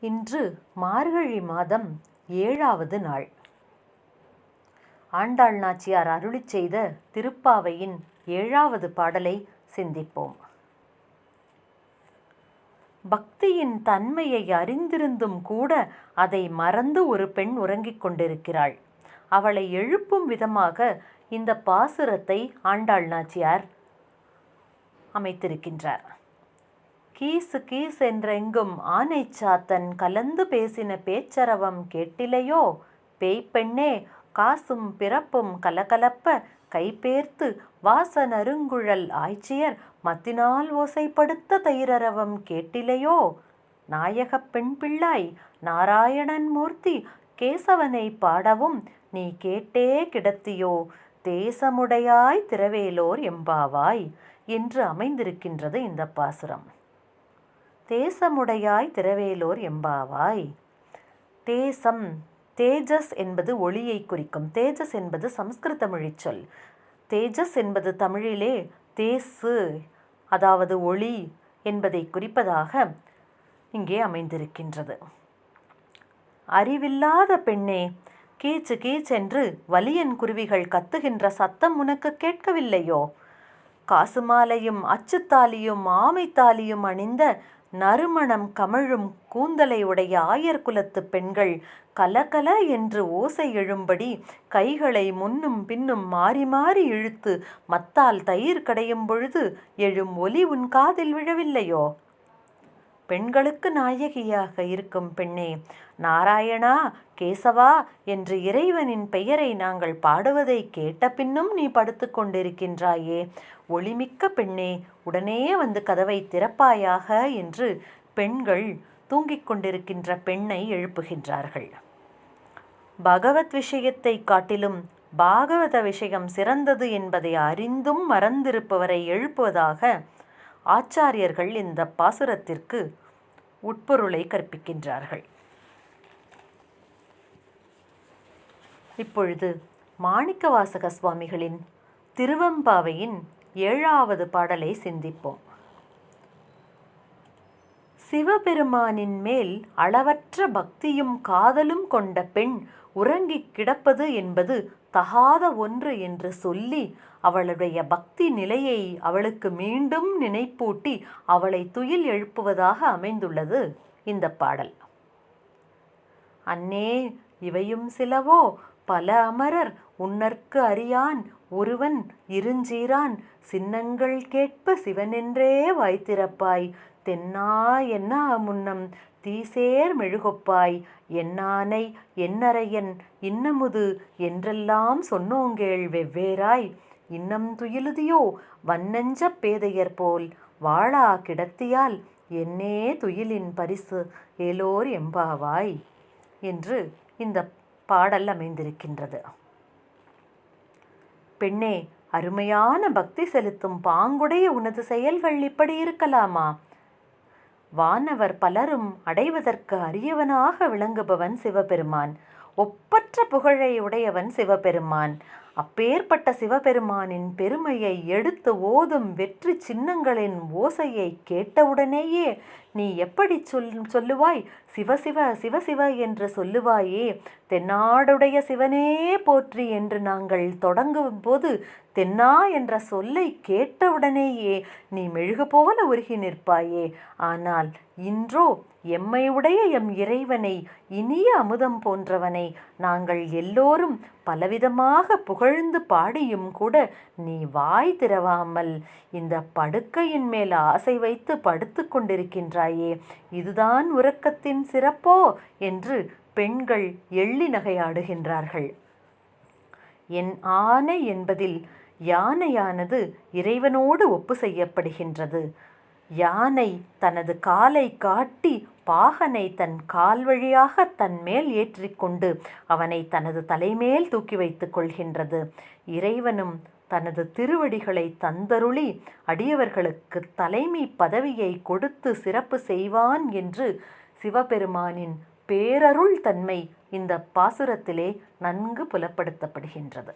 இன்று மார்கழி மாதம் 7வது நாள். ஆண்டாள் நாச்சியார் அருளிச் செய்த திருப்பாவையின் 7வது பாடலை சிந்திப்போம். பக்தியின் தன்மையை அறிந்திருந்தும் கூட அதை மறந்து ஒரு பெண் உறங்கிக் கொண்டிருக்கிறாள். அவளை எழுப்பும் விதமாக இந்த பாசுரத்தை ஆண்டாள் நாச்சியார் அமைத்திருக்கின்றார். கீசு கீஸ் என்றெங்கும் ஆனை சாத்தன் கலந்து பேசின பேச்சரவம் கேட்டிலையோ, பேய்ப்பெண்ணே காசும் பிறப்பும் கலகலப்ப கைபேர்த்து வாசனருங்குழல் ஆய்ச்சியர் மத்தினால் ஓசைப்படுத்த தயிரரவம் கேட்டிலையோ, நாயகப் பெண் பிள்ளாய் நாராயணன் மூர்த்தி கேசவனை பாடவும் நீ கேட்டே கிடத்தியோ, தேசமுடையாய் திரவேலோர் எம்பாவாய் என்று அமைந்திருக்கின்றது இந்த பாசுரம். தேசமுடையாய் திரவேலோர் எம்பாவாய். தேசம், தேஜஸ் என்பது ஒளியை குறிக்கும். தேஜஸ் என்பது சமஸ்கிருத மொழி சொல். தேஜஸ் என்பது தமிழிலே தேசு, அதாவது ஒளி என்பதை குறிப்பதாக இங்கே அமைந்திருக்கின்றது. அறிவில்லாத பெண்ணே, கீச்சு கீச்சென்று வலியன் குருவிகள் கத்துகின்ற சத்தம் உனக்கு கேட்கவில்லையோ, காசு மாலையும் அச்சுத்தாலியும் ஆமைத்தாலியும் அணிந்த நறுமணம் கமழும் கூந்தலை உடைய ஆயர் குலத்து பெண்கள் கலகல என்று ஓசை எழும்படி கைகளை முன்னும் பின்னும் மாறி மாறி இழுத்து மத்தால் தயிர் கடையும் பொழுது எழும் ஒலி உன் காதில் விழவில்லையோ? பெண்களுக்கு நாயகியாக இருக்கும் பெண்ணே, நாராயணா கேசவா என்று இறைவனின் பெயரை நாங்கள் பாடுவதை கேட்ட பின்னும் நீ படுத்து கொண்டிருக்கின்றாயே, ஒளிமிக்க பெண்ணே, உடனே வந்து கதவை திறப்பாயாக என்று பெண்கள் தூங்கிக் கொண்டிருக்கின்ற பெண்ணை எழுப்புகின்றார்கள். பகவத் விஷயத்தை காட்டிலும் பாகவத விஷயம் சிறந்தது என்பதை அறிந்தும் மறந்திருப்பவரை எழுப்புவதாக ஆச்சாரியர்கள் இந்த பாசுரத்திற்கு உட்பொருளை கற்பிக்கின்றார்கள். இப்பொழுது மாணிக்கவாசக சுவாமிகளின் திருவெம்பாவையின் 7வது பாடலை சிந்திப்போம். சிவபெருமானின் மேல் அளவற்ற பக்தியும் காதலும் கொண்ட பெண் உறங்கிக் கிடப்பது என்பது தகாத ஒன்று என்று சொல்லி அவளுடைய பக்தி நிலையை அவளுக்கு மீண்டும் நினைப்பூட்டி அவளை துயில் எழுப்புவதாக அமைந்துள்ளது இந்த பாடல். அன்னே இவையும் சிலவோ பல அமரர் உன்னற்கு அறியான் ஒருவன் இருஞ்சீரான் சின்னங்கள் கேட்ப சிவனென்றே வாய்த்திறப்பாய் தென்னா என்னா முன்னம் தீசேர் மெழுகொப்பாய் என்னானை என்னரையன் இன்னமுது என்றெல்லாம் சொன்னோங்கேள் வெவ்வேறாய் இன்னம் துயிலுதியோ வன்னஞ்ச பேதையர் போல் வாழா கிடத்தியால் என்னே துயிலின் பரிசு ஏலோர் எம்பாவாய் என்று இந்த பாடல் அமைந்திருக்கின்றது. பெண்ணே, அருமையான பக்தி செலுத்தும் பாங்குடைய உனது செயல்கள் இப்படி இருக்கலாமா? வானவர் பலரும் அடைவதற்கு அரியவனாக விளங்குபவன் சிவபெருமான். ஒப்பற்ற புகழை உடையவன் சிவபெருமான். அப்பேற்பட்ட சிவபெருமானின் பெருமையை எடுத்து ஓதும் வெற்றி சின்னங்களின் ஓசையை கேட்டவுடனேயே நீ எப்படி சொல்லுவாய்? சிவசிவ சிவசிவ என்று சொல்லுவாயே. தென்னாடுடைய சிவனே போற்றி என்று நாங்கள் தொடங்கும் போது தென்னா என்ற சொல்லை கேட்டவுடனேயே நீ மெழுகு போல உருகி நிற்பாயே. ஆனால் இன்றோ எம்மை உடைய எம் இறைவனை, இனிய அமுதம் போன்றவனை நாங்கள் எல்லோரும் பலவிதமாக புகழ்ந்து பாடியும் கூட நீ வாய் திறவாமல் இந்த படுக்கையின் மேல் ஆசை வைத்து படுத்து கொண்டிருக்கின்றாயே, இதுதான் உறக்கத்தின் சிறப்போ என்று பெண்கள் எள்ளி நகையாடுகின்றார்கள். என் ஆனை என்பதில் யானையானது இறைவனோடு ஒப்பு செய்யப்படுகின்றது. யானை தனது காலை காட்டி பாகனை தன் கால் வழியாக தன் மேல் ஏற்றிக்கொண்டு அவனை தனது தலைமேல் தூக்கி வைத்துக் கொள்கின்றது. இறைவனும் தனது திருவடிகளை தந்தருளி அடியவர்களுக்கு தலைமை பதவியை கொடுத்து சிறப்பு செய்வான் என்று சிவபெருமானின் பேரருள் தன்மை இந்த பாசுரத்திலே நன்கு புலப்படுத்தப்படுகின்றது.